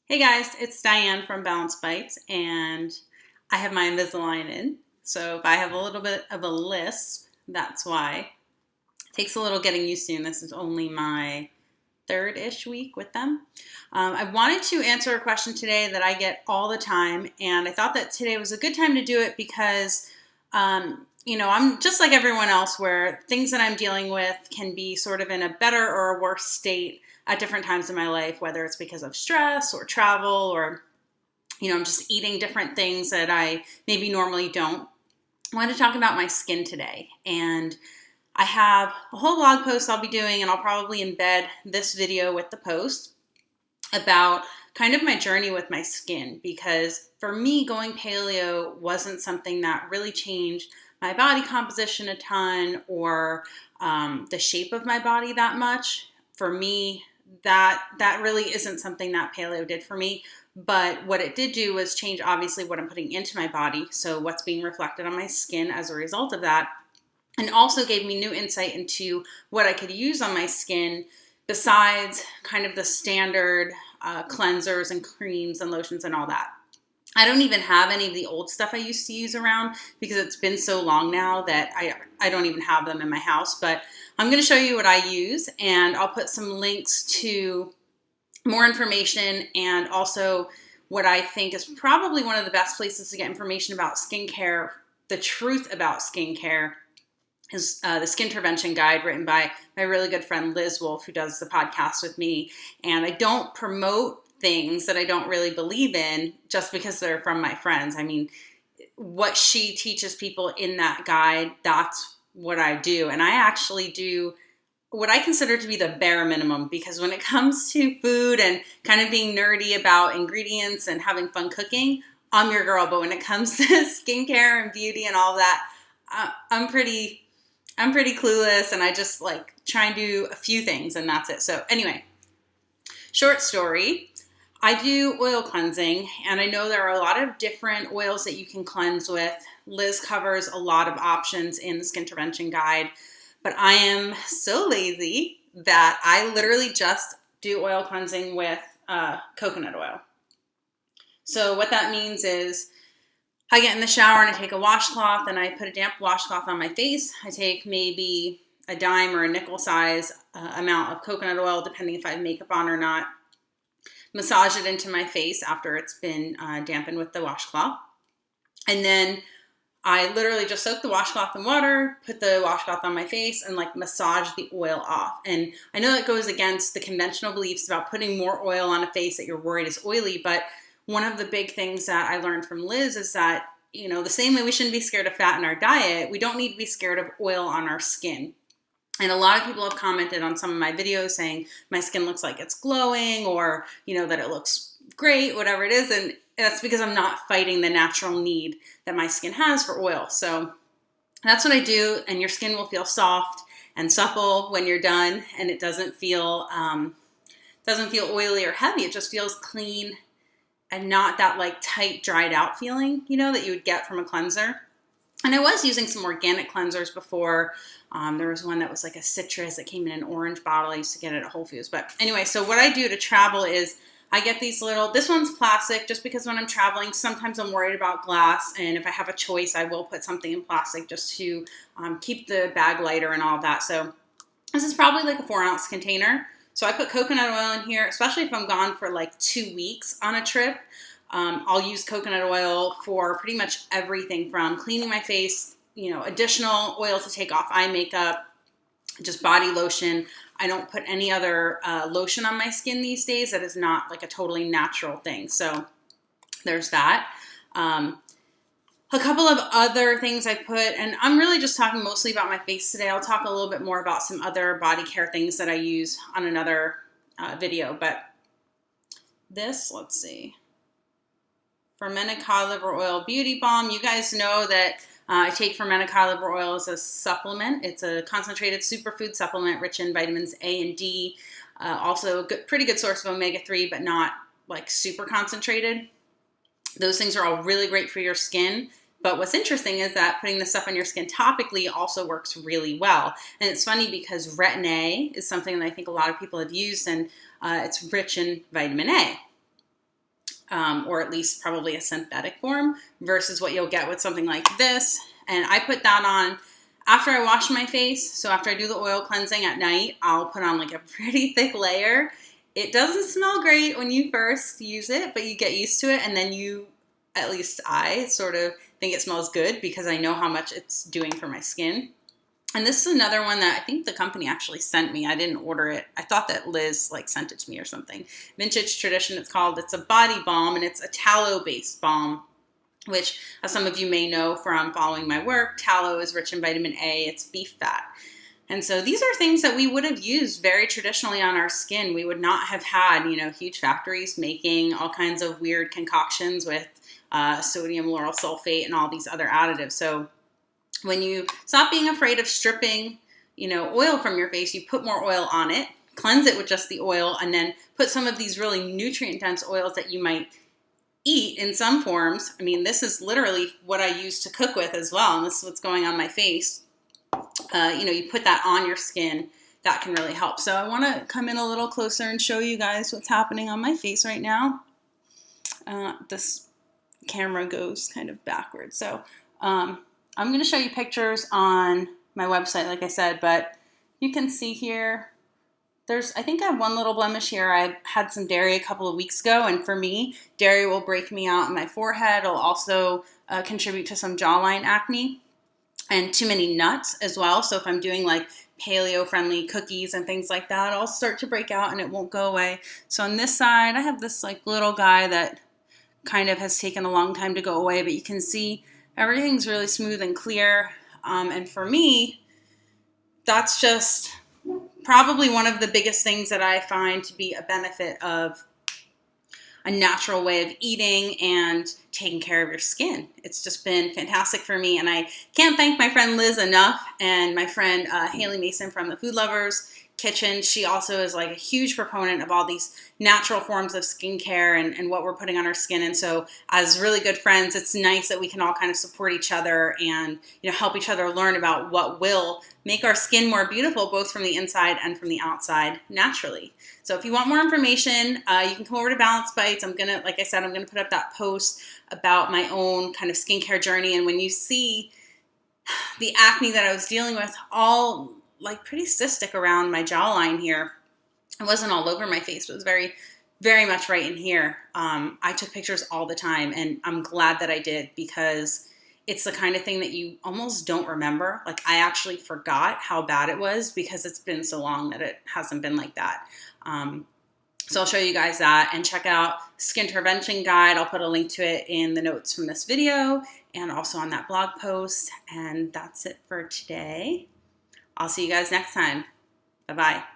Hey guys, it's Diane from Balance Bites, and I have my Invisalign in. So if I have a little bit of a lisp, that's why. It takes a little getting used to, and this is only my third-ish week with them. I wanted to answer a question today that I get all the time, and I thought that today was a good time to do it because, I'm just like everyone else where things that I'm dealing with can be sort of in a better or a worse state at different times in my life, whether it's because of stress or travel or, I'm just eating different things that I maybe normally don't. I wanted to talk about my skin today, and I have a whole blog post I'll be doing, and I'll probably embed this video with the post about kind of my journey with my skin, because for me, going paleo wasn't something that really changed my body composition a ton or the shape of my body that much. For me, that really isn't something that paleo did for me. But what it did do was change, obviously, what I'm putting into my body. So what's being reflected on my skin as a result of that. And also gave me new insight into what I could use on my skin besides kind of the standard cleansers and creams and lotions and all that. I don't even have any of the old stuff I used to use around because it's been so long now that I don't even have them in my house. But I'm going to show you what I use, and I'll put some links to more information and also what I think is probably one of the best places to get information about skincare, the truth about skincare, is the Skin Intervention Guide, written by my really good friend Liz Wolfe, who does the podcast with me. And I don't promote things that I don't really believe in just because they're from my friends. I mean, what she teaches people in that guide, that's what I do. And I actually do what I consider to be the bare minimum, because when it comes to food and kind of being nerdy about ingredients and having fun cooking, I'm your girl. But when it comes to skincare and beauty and all that, I'm pretty clueless, and I just like try and do a few things, and that's it. So anyway, short story, I do oil cleansing, and I know there are a lot of different oils that you can cleanse with. Liz covers a lot of options in the Skin Intervention Guide, but I am so lazy that I literally just do oil cleansing with coconut oil. So what that means is I get in the shower and I take a washcloth and I put a damp washcloth on my face. I take maybe a dime or a nickel size amount of coconut oil, depending if I have makeup on or not. Massage it into my face after it's been dampened with the washcloth. And then I literally just soak the washcloth in water, put the washcloth on my face, and like massage the oil off. And I know that goes against the conventional beliefs about putting more oil on a face that you're worried is oily, but one of the big things that I learned from Liz is that, the same way we shouldn't be scared of fat in our diet, we don't need to be scared of oil on our skin. And a lot of people have commented on some of my videos saying my skin looks like it's glowing, or, that it looks great, whatever it is. And that's because I'm not fighting the natural need that my skin has for oil. So that's what I do. And your skin will feel soft and supple when you're done. And it doesn't feel oily or heavy. It just feels clean and not that like tight, dried out feeling, that you would get from a cleanser. And I was using some organic cleansers before. There was one that was like a citrus that came in an orange bottle. I used to get it at Whole Foods. But anyway, so what I do to travel is I get these this one's plastic just because when I'm traveling, sometimes I'm worried about glass. And if I have a choice, I will put something in plastic just to keep the bag lighter and all of that. So this is probably like a 4-ounce container. So I put coconut oil in here, especially if I'm gone for like 2 weeks on a trip. I'll use coconut oil for pretty much everything from cleaning my face, additional oil to take off eye makeup, just body lotion. I don't put any other lotion on my skin these days. That is not like a totally natural thing. So there's that. A couple of other things I put, and I'm really just talking mostly about my face today. I'll talk a little bit more about some other body care things that I use on another video. But this, let's see. Fermented cod liver oil beauty balm. You guys know that I take fermented cod liver oil as a supplement. It's a concentrated superfood supplement rich in vitamins A and D. Also a pretty good source of omega-3, but not like super concentrated. Those things are all really great for your skin. But what's interesting is that putting this stuff on your skin topically also works really well. And it's funny because Retin-A is something that I think a lot of people have used, and it's rich in vitamin A. or at least probably a synthetic form, versus what you'll get with something like this. And I put that on after I wash my face. So after I do the oil cleansing at night, I'll put on like a pretty thick layer. It doesn't smell great when you first use it, but you get used to it, and then you, at least I, sort of think it smells good because I know how much it's doing for my skin. And this is another one that I think the company actually sent me. I didn't order it. I thought that Liz like sent it to me or something. Vintage Tradition it's called. It's a body balm, and it's a tallow-based balm, which, as some of you may know from following my work, tallow is rich in vitamin A. It's beef fat. And so these are things that we would have used very traditionally on our skin. We would not have had, huge factories making all kinds of weird concoctions with sodium lauryl sulfate and all these other additives. So when you stop being afraid of stripping, oil from your face, you put more oil on it, cleanse it with just the oil, and then put some of these really nutrient-dense oils that you might eat in some forms. I mean, this is literally what I use to cook with as well, and this is what's going on my face. You put that on your skin, that can really help. So I want to come in a little closer and show you guys what's happening on my face right now. This camera goes kind of backwards. So I'm going to show you pictures on my website, like I said, but you can see here, I think I have one little blemish here. I had some dairy a couple of weeks ago, and for me, dairy will break me out in my forehead. It'll also contribute to some jawline acne, and too many nuts as well. So if I'm doing like paleo-friendly cookies and things like that, I'll start to break out and it won't go away. So on this side, I have this like little guy that kind of has taken a long time to go away, but you can see everything's really smooth and clear. And for me, that's just probably one of the biggest things that I find to be a benefit of a natural way of eating and taking care of your skin. It's just been fantastic for me, and I can't thank my friend Liz enough, and my friend Haley Mason from the Food Lovers Kitchen. She also is like a huge proponent of all these natural forms of skincare and what we're putting on our skin. And so as really good friends, it's nice that we can all kind of support each other and help each other learn about what will make our skin more beautiful, both from the inside and from the outside naturally. So if you want more information, you can come over to Balance Bites. Like I said, I'm gonna put up that post about my own kind of skincare journey. And when you see the acne that I was dealing with, all like pretty cystic around my jawline here. It wasn't all over my face, but it was very, very much right in here. I took pictures all the time, and I'm glad that I did, because it's the kind of thing that you almost don't remember. Like, I actually forgot how bad it was because it's been so long that it hasn't been like that. So I'll show you guys that, and check out Skin Intervention Guide. I'll put a link to it in the notes from this video and also on that blog post. And that's it for today. I'll see you guys next time. Bye-bye.